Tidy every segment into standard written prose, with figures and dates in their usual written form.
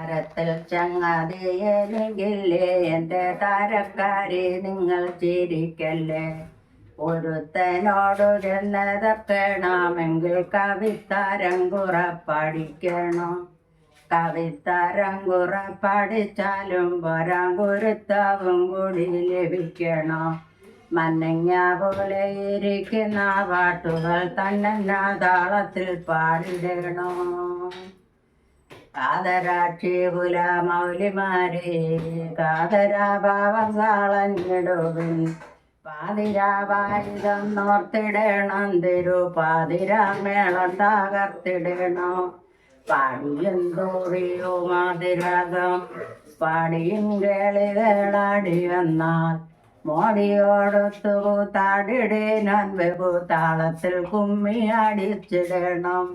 താരത്തിൽ ചങ്ങാതിയെങ്കിലേ എൻ്റെ താരക്കാരെ നിങ്ങൾ ചിരിക്കല്ലേ. ഒരുത്തനോടു ചെന്നതപ്പെണമെങ്കിൽ കവിത്താരം കുറപ്പടിക്കണം. കവിത്താരം കുറപ്പടിച്ചാലും വരാൻ ഗുരുത്വവും കൂടി ലഭിക്കണം. മന്നങ്ങ പോലെ ഇരിക്കുന്ന പാട്ടുകൾ തന്നെ താളത്തിൽ പാടിടണം. കാതരാക്ഷി കുലമൗലിമാരെ കാതരാഭാവം കാളഞ്ഞിടുവിൻ. പാതിരാവായുധം നോർത്തിടണം. തിരുപാതിരാമേളം തകർത്തിടണം. പാടിയും തോറിയോ മാതിരാകം പാടിയും കേളികളാടി വന്നാൽ മോടിയോടൊത്തു കൂത്താടിടേനാൻ വെകുതാളത്തിൽ കുമ്മി അടിച്ചിടണം.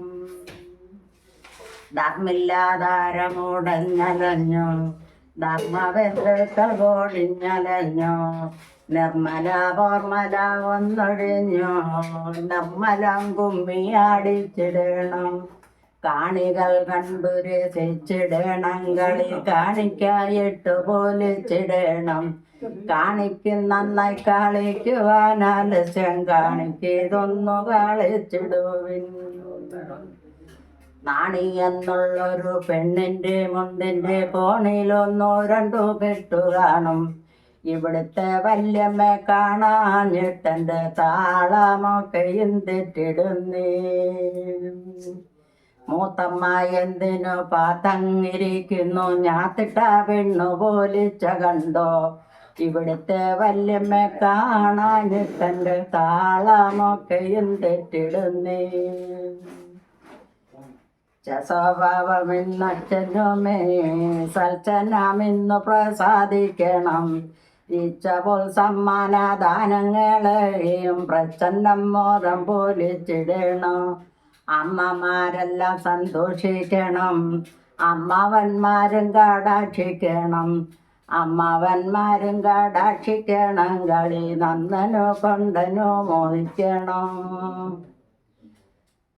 ധർമ്മില്ലാതാരമുടഞ്ഞലഞ്ഞു ധർമ്മബന്ധുക്കൾ ഓടിഞ്ഞലഞ്ഞു. നിർമ്മല പോർമല ഒന്നൊഴിഞ്ഞു നിർമ്മലം കുമ്മി അടിച്ചിടണം. കാണികൾ കണ്ടു രസിച്ചിടണം. കളി കാണിക്കായിട്ട് പോലിച്ചിടണം. കാണിക്കും നന്നായി കളിക്കുവാൻ ആലസ്യം കാണിക്കതൊന്നു കളിച്ചിടുവിൻ. നാണി എന്നുള്ളൊരു പെണ്ണിൻ്റെ മുണ്ടിൻ്റെ കോണിലൊന്നോ രണ്ടു കെട്ടു കാണും. ഇവിടുത്തെ വല്യമ്മ കാണാഞ്ഞിട്ടെൻ്റെ താളമൊക്കെയും തെറ്റിടുന്നേ. മൂത്തമ്മ എന്തിനു പാത്തങ്ങിരിക്കുന്നു ഞാത്തിട്ട പെണ്ണു പോലിച്ച കണ്ടോ. ഇവിടുത്തെ വല്യമ്മ കാണാഞ്ഞിട്ടെൻ്റെ താളമൊക്കെയും തെറ്റിടുന്നേ. സ്വഭാവമിന്നച്ഛനുമേ സൽച്ചനാമിന്നു പ്രസാദിക്കണം. ഇച്ഛപോൽ സമ്മാനദാനങ്ങളെയും പ്രച്ഛന്നം മോദം പോലിച്ചിടണം. അമ്മമാരെല്ലാം സന്തോഷിക്കണം. അമ്മാവന്മാരും കടാക്ഷിക്കണം. അമ്മാവന്മാരും കടാക്ഷിക്കണം. കളി നന്ദനോ കൊണ്ടനോ മോദിക്കണം.